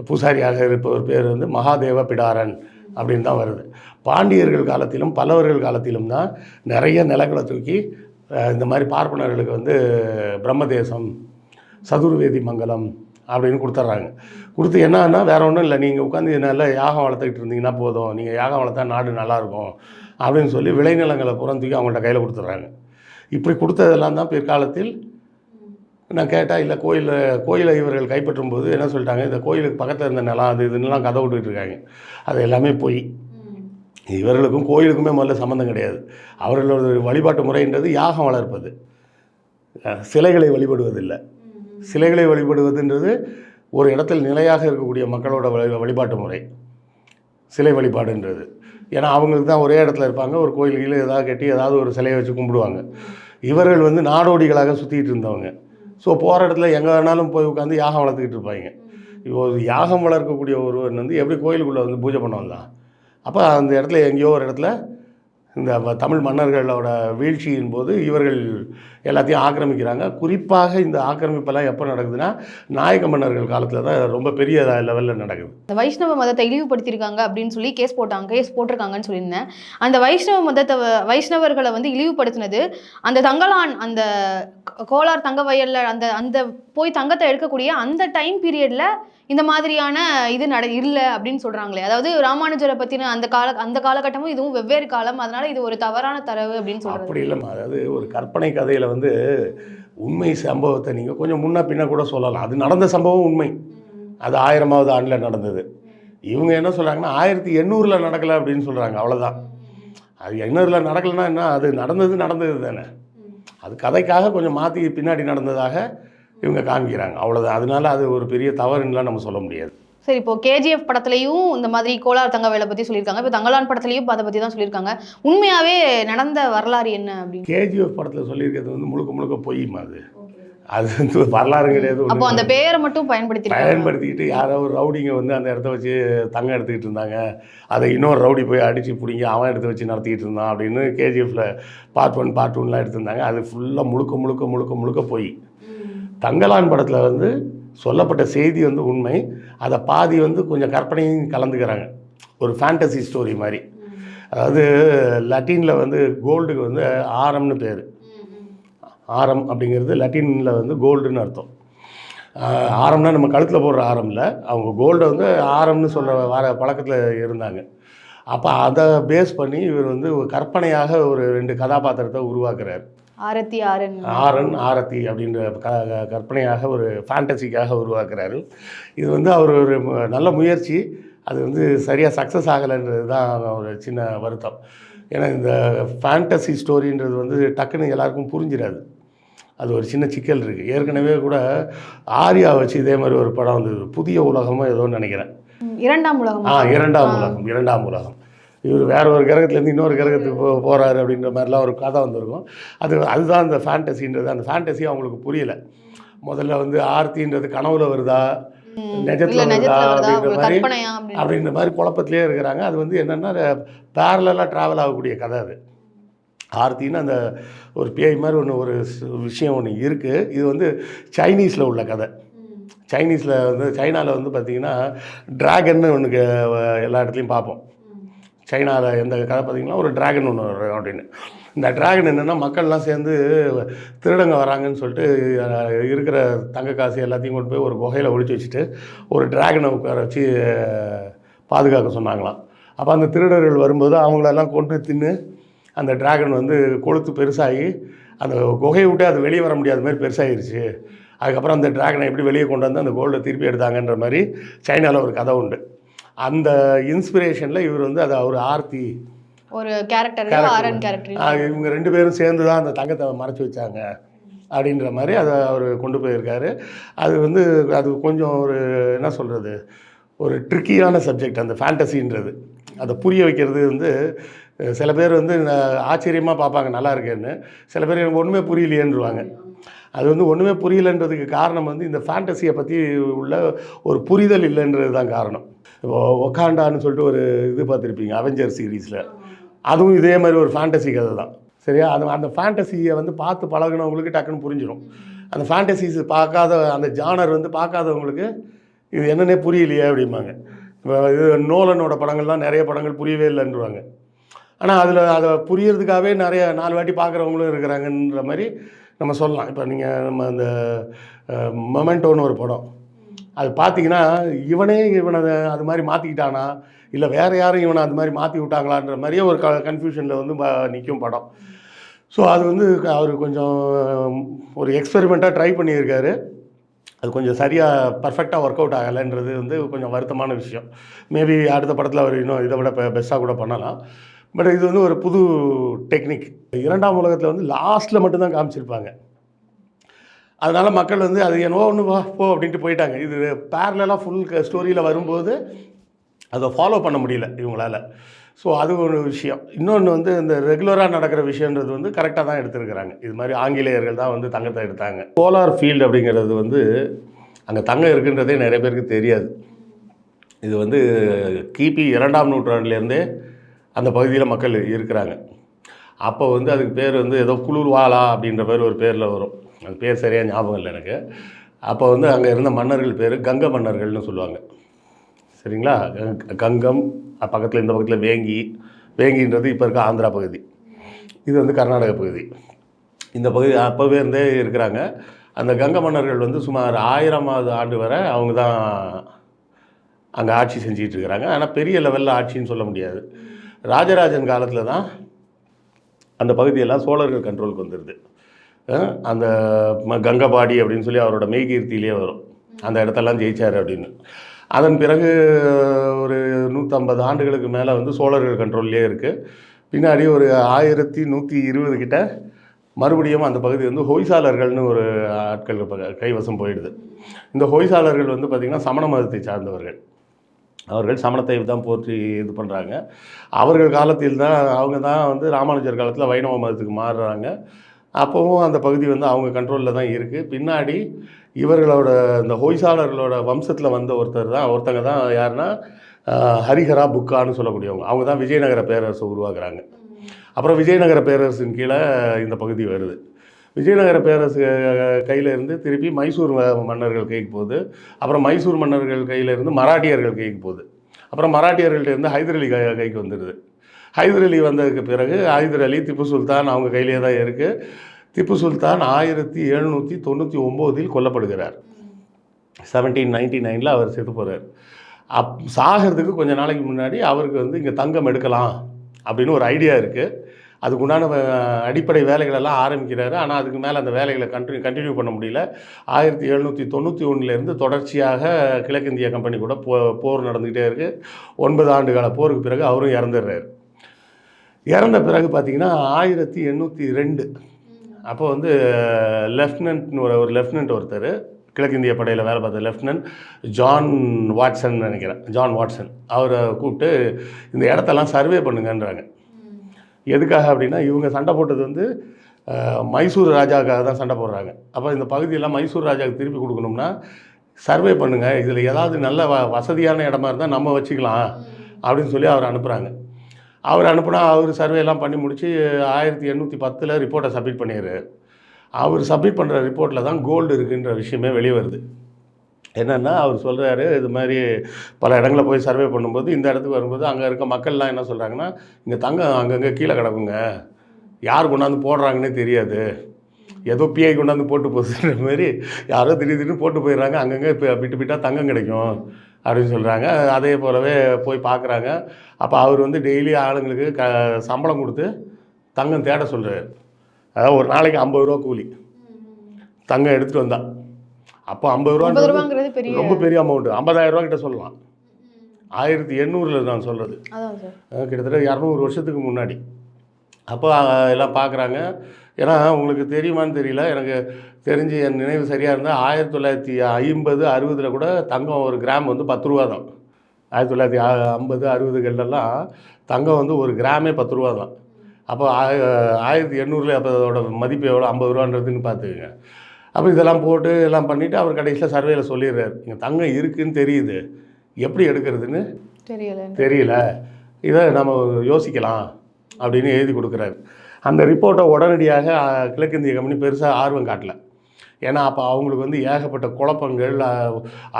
பூசாரியாக இருப்பவர் பேர் வந்து மகாதேவ பிடாரன் அப்படின்னு தான் வருது. பாண்டியர்கள் காலத்திலும் பல்லவர்கள் காலத்திலும் தான் நிறைய நிலங்களை தூக்கி இந்த மாதிரி பார்ப்பனர்களுக்கு வந்து பிரம்மதேசம், சதுர்வேதி மங்கலம் அப்படின்னு கொடுத்துட்றாங்க. கொடுத்து என்னன்னா வேறு ஒன்றும் இல்லை, நீங்கள் உட்காந்து நல்லா யாகம் வளர்த்துக்கிட்டு இருந்தீங்கன்னா போதும், நீங்கள் யாகம் வளர்த்தா நாடு நல்லாயிருக்கும் அப்படின்னு சொல்லி விளைநிலங்களை தூக்கி அவங்கள்ட்ட கையில் கொடுத்துட்றாங்க. இப்படி கொடுத்ததெல்லாம் தான் பிற்காலத்தில் நான் கேட்டால் இல்லை கோயிலை இவர்கள் கைப்பற்றும் போது என்ன சொல்லிட்டாங்க, இந்த கோயிலுக்கு பக்கத்தில் இருந்த நிலம் அது இதுன்னெலாம் கதை விட்டுக்கிட்டு இருக்காங்க. அது எல்லாமே போய் இவர்களுக்கும் கோயிலுக்குமே முதல்ல சம்மந்தம் கிடையாது. அவர்களோட வழிபாட்டு முறைன்றது யாகம் வளர்ப்பது, சிலைகளை வழிபடுவதில்லை. சிலைகளை வழிபடுவதுன்றது ஒரு இடத்தில் நிலையாக இருக்கக்கூடிய மக்களோட வழிபாட்டு முறை சிலை வழிபாடுன்றது. ஏன்னா அவங்களுக்கு தான் ஒரே இடத்துல இருப்பாங்க, ஒரு கோயில்களில் ஏதாவது கட்டி ஏதாவது ஒரு சிலையை வச்சு கும்பிடுவாங்க. இவர்கள் வந்து நாடோடிகளாக சுற்றிட்டு இருந்தவங்க. ஸோ போகிற இடத்துல எங்கே வேணாலும் போய் உட்காந்து யாகம் வளர்த்துக்கிட்டு இருப்பாங்க. இப்போ யாகம் வளர்க்கக்கூடிய ஒருவன் வந்து எப்படி கோயிலுக்குள்ளே வந்து பூஜை பண்ண வந்தான்? அப்போ அந்த இடத்துல எங்கேயோ ஒரு இடத்துல இந்த தமிழ் மன்னர்களோட வீழ்ச்சியின் போது இவர்கள் எல்லாத்தையும் ஆக்கிரமிக்கிறாங்க. குறிப்பாக இந்த ஆக்கிரமிப்பெல்லாம் எப்போ நடக்குதுன்னா நாயக்க மன்னர்கள் காலத்தில் தான் ரொம்ப பெரிய லெவலில் நடக்குது. இந்த வைஷ்ணவ மதத்தை இழிவுபடுத்தியிருக்காங்க அப்படின்னு சொல்லி கேஸ் போட்டிருக்காங்கன்னு சொல்லியிருந்தேன். அந்த வைஷ்ணவர்களை வந்து இழிவுபடுத்தினது அந்த தங்கலான், அந்த கோலார் தங்க வயலில் அந்த போய் தங்கத்தை எடுக்கக்கூடிய அந்த டைம் பீரியடில் இந்த மாதிரியான இது இல்லை அப்படின்னு சொல்கிறாங்களே. அதாவது ராமானுஜரை பற்றின அந்த காலகட்டமும் இதுவும் வெவ்வேறு காலம், அதனால் இது ஒரு தவறான தரவு அப்படின்னு சொல்கிறாங்க. அப்படி இல்லைம்மா, அதாவது ஒரு கற்பனை கதையில் வந்து உண்மை சம்பவத்தை நீங்கள் கொஞ்சம் முன்ன பின்ன கூட சொல்லலாம். அது நடந்த சம்பவம் உண்மை, அது 1000வது ஆண்டில் நடந்தது. இவங்க என்ன சொல்கிறாங்கன்னா 1800 நடக்கலை அப்படின்னு சொல்கிறாங்க. அவ்வளோதான். அது 800 நடக்கலைன்னா என்ன, அது நடந்தது தானே. அது கதைக்காக கொஞ்சம் மாற்றி பின்னாடி நடந்ததாக இவங்க காமிக்கிறாங்க, அவ்வளோதான். அதனால அது ஒரு பெரிய தவறுன்னெலாம் நம்ம சொல்ல முடியாது. சரி, இப்போ கேஜிஎஃப் படத்துலையும் இந்த மாதிரி கோலார் தங்க வேலை பற்றி சொல்லியிருக்காங்க, இப்போ தங்கலான் படத்துலையும் அதை பற்றி தான் சொல்லியிருக்காங்க. உண்மையாகவே நடந்த வரலாறு என்ன அப்படின்னு கேஜிஎஃப் படத்தில் சொல்லியிருக்கிறது வந்து முழுக்க பொய்யுமா? அது வந்து வரலாறு கிடையாது. அப்போ அந்த பெயரை மட்டும் பயன்படுத்திக்கிட்டு யாரோ ஒரு ரவுடிங்க வந்து அந்த இடத்த வச்சு தங்கம் எடுத்துக்கிட்டு இருந்தாங்க, அதை இன்னொரு ரவுடி போய் அடித்து பிடிங்க அவன் எடுத்து வச்சு நடத்திக்கிட்டு இருந்தான் அப்படின்னு கேஜிஎஃப்பில் பார்ட் 1 பார்ட் 2லாம் எடுத்திருந்தாங்க. அது ஃபுல்லாக முழுக்க போய். தங்கலான் படத்தில் வந்து சொல்லப்பட்ட செய்தி வந்து உண்மை, அதை பாதி வந்து கொஞ்சம் கற்பனையும் கலந்துக்கிறாங்க, ஒரு ஃபேண்டசி ஸ்டோரி மாதிரி. அதாவது லத்தீனில் வந்து கோல்டுக்கு வந்து ஆரம்னு பேர். ஆரம் அப்படிங்கிறது லத்தீனில் வந்து கோல்டுன்னு அர்த்தம். ஆரம்னா நம்ம கழுத்தில் போடுற ஆரம் இல்லை, அவங்க கோல்டை வந்து ஆரம்னு சொல்கிற பழக்கத்தில் இருந்தாங்க. அப்போ அதை பேஸ் பண்ணி இவர் வந்து கற்பனையாக ஒரு 2 கதாபாத்திரத்தை உருவாக்குறார். ஆரன் ஆரத்தி அப்படின்ற கற்பனையாக ஒரு ஃபேண்டசிக்காக உருவாக்குறாரு. இது வந்து அவர் ஒரு நல்ல முயற்சி, அது வந்து சரியாக சக்ஸஸ் ஆகலைன்றது தான் ஒரு சின்ன வருத்தம். ஏன்னா இந்த ஃபேண்டசி ஸ்டோரின்றது வந்து டக்குன்னு எல்லாருக்கும் புரிஞ்சிடாது, அது ஒரு சின்ன சிக்கல் இருக்குது. ஏற்கனவே கூட ஆர்யா வச்சு இதே மாதிரி ஒரு படம் வந்தது, புதிய உலகமோ ஏதோன்னு நினைக்கிறேன். இரண்டாம் உலகம். இவர் வேற ஒரு கிரகத்துலேருந்து இன்னொரு கிரகத்துக்கு போகிறாரு அப்படின்ற மாதிரிலாம் ஒரு கதை வந்திருக்கும். அதுதான் அந்த ஃபேண்டசின்றது. அந்த ஃபேண்டசி அவங்களுக்கு புரியலை. முதல்ல வந்து ஆர்த்தின்றது கனவுல வருதா நிஜத்தில் வருதா அப்படின்ற மாதிரி குழப்பத்திலே இருக்கிறாங்க. அது வந்து என்னென்னா பேரலாக ட்ராவல் ஆகக்கூடிய கதை. அது ஆர்த்தின்னு அந்த ஒரு பேய் மாதிரி ஒரு விஷயம் ஒன்று இருக்குது. இது வந்து சைனீஸில் உள்ள கதை. சைனாவில் வந்து பார்த்திங்கன்னா ட்ராகன்னு ஒன்று எல்லா இடத்துலையும் பார்ப்போம். சைனாவில் எந்த கதை பார்த்திங்கன்னா ஒரு ட்ராகன் ஒன்று வரும் அப்படின்னு. இந்த ட்ராகன் என்னென்னா மக்கள்லாம் சேர்ந்து திருடங்க வராங்கன்னு சொல்லிட்டு இருக்கிற தங்க காசு எல்லாத்தையும் கொண்டு போய் ஒரு குகையில் ஒழிச்சு வச்சுட்டு ஒரு ட்ராகனை உட்கார வச்சு பாதுகாக்க சொன்னாங்களாம். அப்போ அந்த திருடர்கள் வரும்போது அவங்களெல்லாம் கொண்டு தின்னு அந்த ட்ராகன் வந்து கொழுத்து பெருசாகி அந்த குகையை விட்டு அது வெளியே வர முடியாத மாதிரி பெருசாகிருச்சு. அதுக்கப்புறம் அந்த ட்ராகனை எப்படி வெளியே கொண்டு வந்து அந்த கோல்டை திருப்பி எடுத்தாங்கன்ற மாதிரி சைனாவில் ஒரு கதை உண்டு. அந்த இன்ஸ்பிரேஷனில் இவர் வந்து அதை ஒரு ஆர்த்தி ஒரு கேரக்டர் இவங்க 2 பேரும் சேர்ந்து தான் அந்த தங்கத்தை மறைச்சி வச்சாங்க அப்படின்ற மாதிரி அதை அவர் கொண்டு போயிருக்காரு. அது வந்து அது கொஞ்சம் ஒரு என்ன சொல்கிறது, ஒரு ட்ரிக்கியான சப்ஜெக்ட் அந்த ஃபேண்டசின்றது. அதை புரிய வைக்கிறது வந்து சில பேர் வந்து ஆச்சரியமாக பார்ப்பாங்க நல்லா இருக்கேன்னு, சில பேர் எனக்கு ஒன்றுமே புரியலையேன்றுவாங்க. அது வந்து ஒன்றுமே புரியலைன்றதுக்கு காரணம் வந்து இந்த ஃபேண்டசியை பற்றி உள்ள ஒரு புரிதல் இல்லைன்றது தான் காரணம். இப்போ ஒகாண்டான்னு சொல்லிட்டு ஒரு இது பார்த்துருப்பீங்க அவெஞ்சர் சீரீஸில், அதுவும் இதே மாதிரி ஒரு ஃபேண்டசி கதை தான். சரியா? அந்த ஃபேண்டசியை வந்து பார்த்து பழகினவங்களுக்கு டக்குன்னு புரிஞ்சிடும். அந்த ஃபேண்டசிஸ் பார்க்காத அந்த ஜானர் வந்து பார்க்காதவங்களுக்கு இது என்னன்னே புரியலையே அப்படிம்பாங்க. இப்போ இது நோலனோட படங்கள்லாம் நிறைய படங்கள் புரியவே இல்லைன்றாங்க. ஆனால் அதில் அதை புரியறதுக்காகவே நிறைய 4 வாட்டி பார்க்குறவங்களும் இருக்கிறாங்கன்ற மாதிரி நம்ம சொல்லலாம். இப்போ நீங்கள் நம்ம அந்த மொமெண்டோன்னு ஒரு படம், அது பார்த்தீங்கன்னா இவனே இவனை அது மாதிரி மாற்றிக்கிட்டானா, இல்லை வேறு யாரும் இவனை அது மாதிரி மாற்றி விட்டாங்களான்ற மாதிரியே ஒரு கன்ஃபியூஷனில் வந்து நிற்கும் படம். ஸோ அது வந்து அவர் கொஞ்சம் ஒரு எக்ஸ்பெரிமெண்ட்டாக ட்ரை பண்ணியிருக்காரு. அது கொஞ்சம் சரியாக பர்ஃபெக்டாக ஒர்க் அவுட் ஆகலைன்றது வந்து கொஞ்சம் வருத்தமான விஷயம். மேபி அடுத்த படத்தில் அவர் இன்னும் இதை விட பெஸ்ட்டாக கூட பண்ணலாம். பட் இது வந்து ஒரு புது டெக்னிக். 2ஆம் உலகத்தில் வந்து லாஸ்ட்டில் மட்டும்தான் காமிச்சிருப்பாங்க. அதனால் மக்கள் வந்து அது என்னவோ ஒன்று வா போ அப்படின்ட்டு போயிட்டாங்க. இது பேரலாக ஃபுல் ஸ்டோரியில் வரும்போது அதை ஃபாலோ பண்ண முடியல இவங்களால். ஸோ அது ஒரு விஷயம். இன்னொன்று வந்து இந்த ரெகுலராக நடக்கிற விஷயன்றது வந்து கரெக்டாக தான் எடுத்துருக்கிறாங்க. இது மாதிரி ஆங்கிலேயர்கள் தான் வந்து தங்கத்தை எடுத்தாங்க. போலார் ஃபீல்டு அப்படிங்கிறது வந்து அங்கே தங்கம் இருக்குன்றதே நிறைய பேருக்கு தெரியாது. இது வந்து கிபி 2ஆம் நூற்றாண்டுலேருந்தே அந்த பகுதியில் மக்கள் இருக்கிறாங்க. அப்போ வந்து அதுக்கு பேர் வந்து ஏதோ குளிர்வாலா அப்படின்ற பேர் ஒரு பேரில் வரும். அது பேர் சரியாக ஞாபகம் இல்லை எனக்கு. அப்போ வந்து அங்கே இருந்த மன்னர்கள் பேர் கங்க மன்னர்கள்னு சொல்லுவாங்க. சரிங்களா? கங்கம், பக்கத்தில் இந்த பக்கத்தில் வேங்கின்றது இப்போ இருக்க ஆந்திரா பகுதி, இது வந்து கர்நாடக பகுதி. இந்த பகுதி அப்போவே இருந்தே இருக்கிறாங்க. அந்த கங்க மன்னர்கள் வந்து சுமார் 1000ஆவது ஆண்டு வரை அவங்க தான் அங்கே ஆட்சி செஞ்சிகிட்டு இருக்கிறாங்க. ஆனால் பெரிய லெவலில் ஆட்சின்னு சொல்ல முடியாது. ராஜராஜன் காலத்தில் தான் அந்த பகுதியெல்லாம் சோழர்கள் கண்ட்ரோலுக்கு வந்துடுது. அந்த கங்கபாடி அப்படின்னு சொல்லி அவரோட மெய்கீர்த்தியிலே வரும், அந்த இடத்தெல்லாம் ஜெயிச்சார் அப்படின்னு. அதன் பிறகு ஒரு 150 ஆண்டுகளுக்கு மேலே வந்து சோழர்கள் கண்ட்ரோல்லே இருக்குது. பின்னாடி ஒரு 1120 கிட்ட மறுபடியும் அந்த பகுதி வந்து ஹொய்சாளர்கள்னு ஒரு ஆட்கள் கைவசம் போயிடுது. இந்த ஹொய்சாளர்கள் வந்து பார்த்திங்கன்னா சமண மதத்தை சார்ந்தவர்கள். அவர்கள் சமணத்தை தான் போற்றி இது பண்ணுறாங்க. அவர்கள் காலத்தில் தான் அவங்க தான் வந்து ராமானுஜர் காலத்தில் வைணவ மதத்துக்கு மாறுறாங்க. அப்போவும் அந்த பகுதி வந்து அவங்க கண்ட்ரோலில் தான் இருக்குது. பின்னாடி இவர்களோட இந்த ஹொய்சாளர்களோட வம்சத்தில் வந்த ஒருத்தங்க தான் யாருன்னா ஹரிஹரா புக்கான்னு சொல்லக்கூடியவங்க. அவங்க தான் விஜயநகர பேரரசை உருவாக்குறாங்க. அப்புறம் விஜயநகர பேரரசின் கீழே இந்த பகுதி வருது. விஜயநகர பேரரசு கையில் இருந்து திருப்பி மைசூர் மன்னர்கள் கைக்கு போகுது. அப்புறம் மைசூர் மன்னர்கள் கையிலேருந்து மராட்டியர்கள் கைக்கு போகுது. அப்புறம் மராட்டியர்கள்ட்டேருந்து ஹைதர் அலி கைக்கு வந்துடுது. ஹைதர் அலி வந்ததுக்கு பிறகு ஹைதர் அலி, திப்பு சுல்தான் அவங்க கையிலே தான் இருக்குது. திப்பு சுல்தான் 1799 கொல்லப்படுகிறார். 1799 அவர் செத்து போகிறார். சாகிறதுக்கு கொஞ்சம் நாளைக்கு முன்னாடி அவருக்கு வந்து இங்கே தங்கம் எடுக்கலாம் அப்படின்னு ஒரு ஐடியா இருக்குது. அதுக்குண்டான அடிப்படை வேலைகளெல்லாம் ஆரம்பிக்கிறாரு. ஆனால் அதுக்கு மேலே அந்த வேலைகளை கண்டினியூ பண்ண முடியல. 1791 தொடர்ச்சியாக கிழக்கிந்திய கம்பெனி கூட போர் நடந்துக்கிட்டே இருக்குது. 9 ஆண்டு கால போருக்கு பிறகு அவரும் இறந்துடுறாரு. இறந்த பிறகு பார்த்திங்கன்னா 1802 அப்போ வந்து லெஃப்டினன்ட்னு ஒரு லெஃப்டினன்ட் ஒருத்தர் கிழக்கிந்திய படையில் வேலை பார்த்த லெஃப்டினன்ட் ஜான் வாட்சன் நினைக்கிறேன், ஜான் வாட்சன், அவரை கூப்பிட்டு இந்த இடத்தெல்லாம் சர்வே பண்ணுங்கன்றாங்க. எதுக்காக அப்படின்னா இவங்க சண்டை போட்டது வந்து மைசூர் ராஜாவுக்காக தான் சண்டை போடுறாங்க. அப்போ இந்த பகுதியெல்லாம் மைசூர் ராஜாவுக்கு திருப்பி கொடுக்கணும்னா சர்வே பண்ணுங்கள், இதில் ஏதாவது நல்ல வசதியான இடமா இருந்தால் நம்ம வச்சுக்கலாம் அப்படின்னு சொல்லி அவர் அனுப்புகிறாங்க. அவர் அனுப்புனா அவர் சர்வேலாம் பண்ணி முடித்து 1810 ரிப்போர்ட்டை சப்மிட் பண்ணிடுறாரு. அவர் சப்மிட் பண்ணுற ரிப்போர்ட்டில் தான் கோல்டு இருக்குன்ற விஷயமே வெளியே வருது. என்னென்னா அவர் சொல்கிறாரு, இது மாதிரி பல இடங்களில் போய் சர்வே பண்ணும்போது இந்த இடத்துக்கு வரும்போது அங்கே இருக்க மக்கள்லாம் என்ன சொல்கிறாங்கன்னா, இங்கே தங்கம் அங்கங்கே கீழே கிடக்குங்க, யார் கொண்டாந்து போடுறாங்கன்னே தெரியாது, ஏதோ பிஐ கொண்டாந்து போட்டு போகுதுன்ற மாதிரி யாரோ திடீர்னு போட்டு போயிடுறாங்க, அங்கங்கே இப்போ விட்டு விட்டால் தங்கம் கிடைக்கும் அப்படின்னு சொல்கிறாங்க. அதே போலவே போய் பார்க்குறாங்க. அப்போ அவர் வந்து டெய்லி ஆளுங்களுக்கு சம்பளம் கொடுத்து தங்கம் தேட சொல்கிறார். அதாவது ஒரு நாளைக்கு 50 ரூபா கூலி, தங்கம் எடுத்துகிட்டு வந்தால். அப்போ 50 ரூபாங்கிறது ரொம்ப பெரிய அமௌண்ட்டு. 50,000 ரூபா கிட்ட சொல்லலாம். 1800 நான் சொல்கிறது, கிட்டத்தட்ட 200 வருஷத்துக்கு முன்னாடி. அப்போ எல்லாம் பார்க்குறாங்க. ஏன்னா உங்களுக்கு தெரியுமான்னு தெரியல, எனக்கு தெரிஞ்சு என் நினைவு சரியாக இருந்தால் 1950, 60 கூட தங்கம் ஒரு கிராம் வந்து 10 ரூபா தான். 1950, 60களெல்லாம் தங்கம் வந்து ஒரு கிராமே 10 ரூபா தான். அப்போ 1800 அப்போ அதோட மதிப்பு எவ்வளோ, 50 ரூபான்றதுன்னு பார்த்துக்குங்க. அப்போ இதெல்லாம் போட்டு எல்லாம் பண்ணிவிட்டு அவர் கடைசியில் சர்வேயில் சொல்லிடுறாரு, இங்கே தங்கம் இருக்குதுன்னு தெரியுது, எப்படி எடுக்கிறதுன்னு தெரியல, இதை நம்ம யோசிக்கலாம் அப்படின்னு எழுதி கொடுக்குறாரு. அந்த ரிப்போர்ட்டை உடனடியாக கிழக்கிந்திய கம்பெனி பெருசாக ஆர்வம் காட்டல. ஏன்னா அப்போ அவங்களுக்கு வந்து ஏகப்பட்ட குழப்பங்கள்.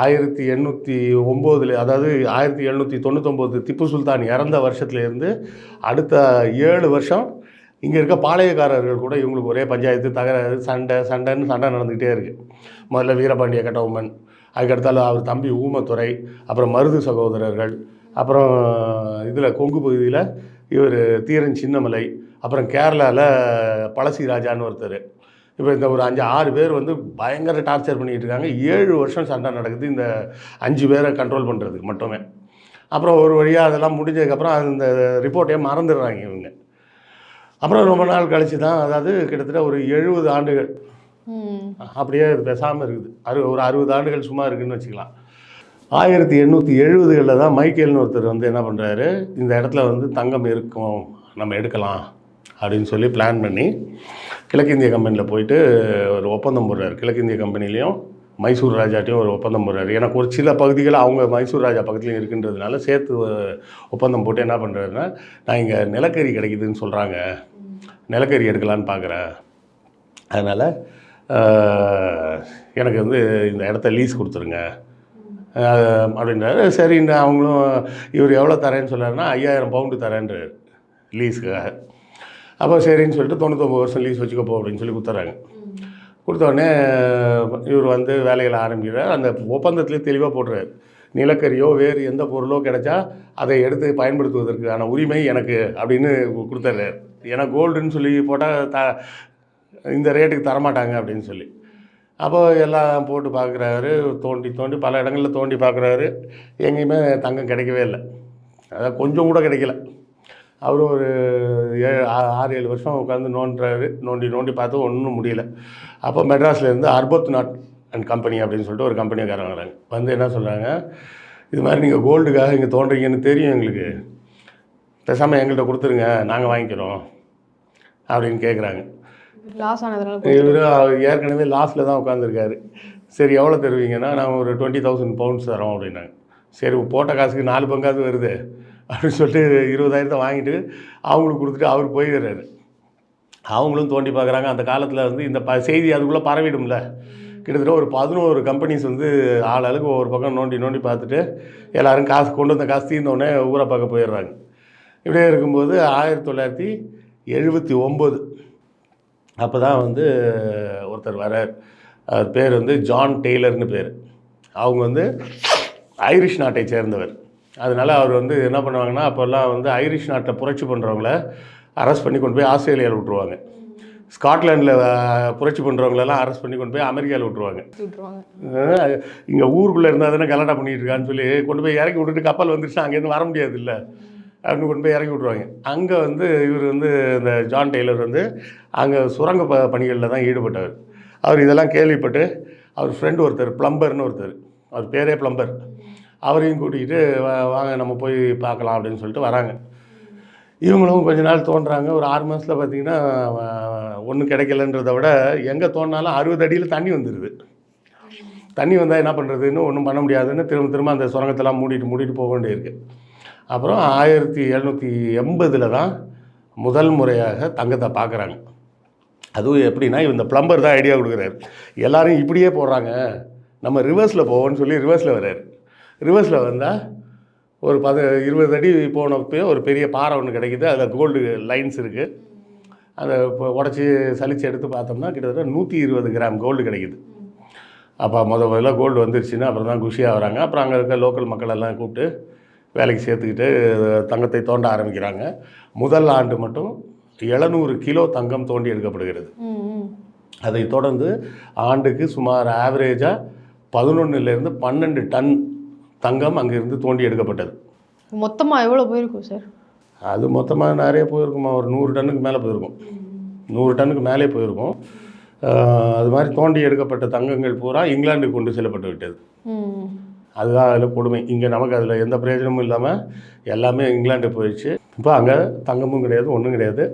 1809 அதாவது 1799 திப்பு சுல்தான் இறந்த வருஷத்துலேருந்து அடுத்த 7 வருஷம் இங்கே இருக்க பாளையக்காரர்கள் கூட இவங்களுக்கு ஒரே பஞ்சாயத்து தகராறு சண்டைன்னு சண்டை நடந்துக்கிட்டே இருக்குது. முதல்ல வீரபாண்டிய கட்டபொம்மன், அதுக்கடுத்தால அவர் தம்பி ஊமத்துறை, அப்புறம் மருது சகோதரர்கள், அப்புறம் இதில் கொங்கு பகுதியில் இவர் தீரன் சின்னமலை, அப்புறம் கேரளாவில் பழசி ராஜான்னு ஒருத்தர். இப்போ இந்த ஒரு 5-6 பேர் வந்து பயங்கர டார்ச்சர் பண்ணிகிட்டு இருக்காங்க. 7 வருஷம் சண்டை நடக்குது இந்த 5 பேரை கண்ட்ரோல் பண்ணுறதுக்கு மட்டுமே. அப்புறம் ஒரு வழியாக அதெல்லாம் முடிஞ்சதுக்கப்புறம் அந்த ரிப்போர்ட்டே மறந்துடுறாங்க இவங்க. அப்புறம் ரொம்ப நாள் கழித்து தான், அதாவது கிட்டத்தட்ட ஒரு 70 ஆண்டுகள் அப்படியே அது பேசாமல் இருக்குது. ஒரு 60 ஆண்டுகள் சும்மா இருக்குதுன்னு வச்சுக்கலாம். 1870களில் தான் மைக்கேல்னு ஒருத்தர் வந்து என்ன பண்ணுறாரு, இந்த இடத்துல வந்து தங்கம் இருக்கும், நம்ம எடுக்கலாம் அப்படின்னு சொல்லி பிளான் பண்ணி கிழக்கிந்திய கம்பெனியில் போயிட்டு ஒரு ஒப்பந்தம் போடுறாரு. கிழக்கிந்திய கம்பெனிலையும் மைசூர் ராஜாட்டையும் ஒரு ஒப்பந்தம் போடுறாரு. எனக்கு ஒரு சில பகுதிகள் அவங்க மைசூர் ராஜா பக்கத்துலையும் இருக்குன்றதுனால சேர்த்து ஒப்பந்தம் போட்டு என்ன பண்ணுறாருன்னா, நான் இங்கே நிலக்கரி கிடைக்குதுன்னு சொல்கிறாங்க, நிலக்கரி எடுக்கலான்னு பார்க்குறேன், அதனால் எனக்கு வந்து இந்த இடத்த லீஸ் கொடுத்துருங்க அப்படின்றாரு. சரின்னு அவங்களும் இவர் எவ்வளோ தரேன்னு சொல்கிறாருன்னா 5000 பவுண்டு தரேன்றார் லீஸுக்காக. அப்போ சரின்னு சொல்லிட்டு 99 வருஷம் லீஸ் வச்சுக்கப்போ அப்படின்னு சொல்லி கொடுத்துட்றாங்க. கொடுத்தோடனே இவர் வந்து வேலைகளை ஆரம்பிக்கிறார். அந்த ஒப்பந்தத்துலேயே தெளிவாக போடுறாரு, நிலக்கரியோ வேறு எந்த பொருளோ கிடைச்சா அதை எடுத்து பயன்படுத்துவதற்கான உரிமை எனக்கு அப்படின்னு கொடுத்துட்றாரு. ஏன்னா கோல்டுன்னு சொல்லி போட்டால் இந்த ரேட்டுக்கு தரமாட்டாங்க அப்படின்னு சொல்லி. அப்போ எல்லாம் போட்டு பார்க்குறாரு, தோண்டி பல இடங்களில் தோண்டி பார்க்குறாரு, எங்கேயுமே தங்கம் கிடைக்கவே இல்லை. அதாவது கொஞ்சம் கூட கிடைக்கல. அவரும் ஒரு 6-7 வருஷம் உட்காந்து நோண்டுறாரு. நோண்டி பார்த்து ஒன்றும் முடியல. அப்போ மெட்ராஸ்லேருந்து அர்பத்நாத் அண்ட் கம்பெனி அப்படின்னு சொல்லிட்டு ஒரு கம்பெனிக்காரங்க வராங்க. வந்து என்ன சொல்கிறாங்க, இது மாதிரி நீங்கள் கோல்டுக்காக இங்கே தோன்றீங்கன்னு தெரியும் எங்களுக்கு, பேசாமல் எங்கள்கிட்ட கொடுத்துருங்க, நாங்கள் வாங்கிக்கிறோம் அப்படின்னு கேட்குறாங்க. லாஸ் ஆனதுனால இவர் ஏற்கனவே லாஸில் தான் உட்காந்துருக்காரு. சரி எவ்வளோ தருவீங்கன்னா, நாங்கள் ஒரு 20,000 பவுண்ட்ஸ் தரோம் அப்படின்னாங்க. சரி போட்ட காசுக்கு 4 பங்காவது வருது அப்படின்னு சொல்லிட்டு 20,000 வாங்கிட்டு அவங்களுக்கு கொடுத்துட்டு அவர் போயிடுறாரு. அவங்களும் தோண்டி பார்க்குறாங்க. அந்த காலத்தில் வந்து இந்த செய்தி அதுக்குள்ளே பரவிடும்ல. கிட்டத்தட்ட ஒரு 11 கம்பெனிஸ் வந்து ஆளுக்கு ஒவ்வொரு பக்கம் நோண்டி பார்த்துட்டு எல்லோரும் காசு கொண்டு வந்த காசு தீர்ந்தோடனே ஊரை பார்க்க போயிடுறாங்க. இப்படியே இருக்கும்போது 1979 அப்போ தான் வந்து ஒருத்தர் வரார். அவர் பேர் வந்து ஜான் டெய்லர்னு பேர். அவங்க வந்து ஐரிஷ் நாட்டை சேர்ந்தவர். அதனால் அவர் வந்து என்ன பண்ணுவாங்கன்னா, அப்போல்லாம் வந்து ஐரிஷ் நாட்டை புரட்சி பண்ணுறவங்கள அரெஸ்ட் பண்ணி கொண்டு போய் ஆஸ்திரேலியாவில் விட்ருவாங்க. ஸ்காட்லாண்டில் புரட்சி பண்ணுறவங்களெல்லாம் அரெஸ்ட் பண்ணி கொண்டு போய் அமெரிக்காவில் விட்ருவாங்க. இங்கே ஊருக்குள்ளே இருந்தால் தானே கலாட்டா பண்ணிகிட்டு இருக்கான்னு சொல்லி கொண்டு போய் இறக்கி விட்டுட்டு கப்பல் வந்துருச்சுன்னா அங்கேருந்து வர முடியாது இல்லை அப்படின்னு கொண்டு போய் இறக்கி விட்ருவாங்க. அங்கே வந்து இவர் வந்து இந்த ஜான் டெய்லர் வந்து அங்கே சுரங்க பணிகளில் தான் ஈடுபட்டவர். அவர் இதெல்லாம் கேள்விப்பட்டு அவர் ஃப்ரெண்டு ஒருத்தர் ப்ளம்பர்னு ஒருத்தர், அவர் பேரே ப்ளம்பர், அவரையும் கூட்டிகிட்டு வாங்க நம்ம போய் பார்க்கலாம் அப்படின்னு சொல்லிட்டு வராங்க. இவங்களும் கொஞ்ச நாள் தோன்றாங்க. ஒரு 6 மாதத்தில் பார்த்திங்கன்னா ஒன்றும் கிடைக்கலன்றதை விட எங்கே தோண்டினாலும் 60 அடியில் தண்ணி வந்துடுது. தண்ணி வந்தால் என்ன பண்ணுறதுன்னு ஒன்றும் பண்ண முடியாதுன்னு திரும்ப அந்த சுரங்கத்தெல்லாம் மூடிட்டு போக வேண்டியிருக்கு. அப்புறம் 1780 தான் முதல் முறையாக தங்கத்தை பார்க்குறாங்க. அதுவும் எப்படின்னா, இந்த ப்ளம்பர் தான் ஐடியா கொடுக்குறாரு. எல்லோரும் இப்படியே போடுறாங்க, நம்ம ரிவர்ஸில் போவோம்னு சொல்லி ரிவர்ஸில் வர்றாரு. ரிவர்ஸில் வந்தால் ஒரு 20 அடி போனப்போ ஒரு பெரிய பாறை ஒன்று கிடைக்கிது. அதில் கோல்டு லைன்ஸ் இருக்குது. அதை உடச்சி சலித்து எடுத்து பார்த்தோம்னா கிட்டத்தட்ட 120 கிராம் கோல்டு கிடைக்கிது. அப்போ முதல்ல கோல்டு வந்துருச்சுன்னு அப்புறம் தான் குஷியாக வராங்க. அப்புறம் அங்கே இருக்க லோக்கல் மக்கள் எல்லாம் கூப்பிட்டு வேலைக்கு சேர்த்துக்கிட்டு தங்கத்தை தோண்ட ஆரம்பிக்கிறாங்க. முதல் ஆண்டு மட்டும் 700 கிலோ தங்கம் தோண்டி எடுக்கப்படுகிறது. அதை தொடர்ந்து ஆண்டுக்கு சுமார் ஆவரேஜாக 11லேருந்து 12 டன் தங்கம் அங்கேருந்து தோண்டி எடுக்கப்பட்டது. மொத்தமாக எவ்வளோ போயிருக்கும் சார்? அது மொத்தமாக நிறைய போயிருக்குமா, ஒரு 100 டன்னுக்கு மேலே போயிருக்கும். 100 டன்னுக்கு மேலே போயிருக்கும். அது மாதிரி தோண்டி எடுக்கப்பட்ட தங்கங்கள் பூரா இங்கிலாந்துக்கு கொண்டு செல்லப்பட்டு விட்டது. அதுதான் அதில் கொடுமை. இங்கே நமக்கு அதில் எந்த பிரயோஜனமும் இல்லாமல் எல்லாமே இங்கிலாண்டு போயிடுச்சு. இப்போ அங்கே தங்கமும் கிடையாது, ஒன்றும் கிடையாது.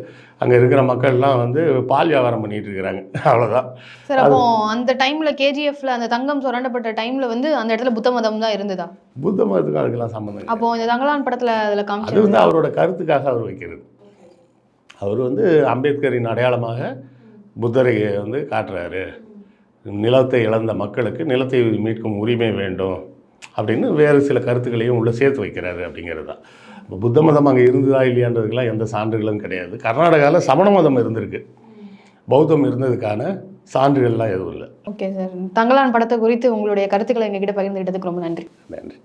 அங்கே இருக்கிற மக்கள்லாம் வந்து பால் வியாபாரம் பண்ணிகிட்டு இருக்கிறாங்க, அவ்வளோதான் சார். அப்போ அந்த டைமில் கேஜிஎஃப்ல அந்த தங்கம் சுரண்டப்பட்ட டைமில் வந்து அந்த இடத்துல புத்த மதம் தான் இருந்ததா? புத்த மதத்துக்கு அதுக்கெல்லாம் சம்மந்தம். அப்போ இந்த தங்கலான் படத்தில் அதில் அது வந்து அவரோட கருத்துக்காக அவர் வைக்கிறது. அவர் வந்து அம்பேத்கரின் அடையாளமாக புத்தரை வந்து காட்டுறாரு. நிலத்தை இழந்த மக்களுக்கு நிலத்தை மீட்கும் உரிமை வேண்டும் அப்படின்னு வேறு சில கருத்துக்களையும் உள்ளே சேர்த்து வைக்கிறாரு அப்படிங்கிறது தான். இப்போ புத்த மதம் அங்கே இருந்ததா இல்லையான்றதுக்கெல்லாம் எந்த சான்றுகளும் கிடையாது. கர்நாடகாவில் சமண மதம் இருந்திருக்கு, பௌத்தம் இருந்ததுக்கான சான்றுகள்லாம் எதுவும் இல்லை. ஓகே சார், தங்கலான் படத்தை குறித்து உங்களுடைய கருத்துக்களை எங்ககிட்ட பகிர்ந்துகிட்டதுக்கு ரொம்ப நன்றி. நன்றி.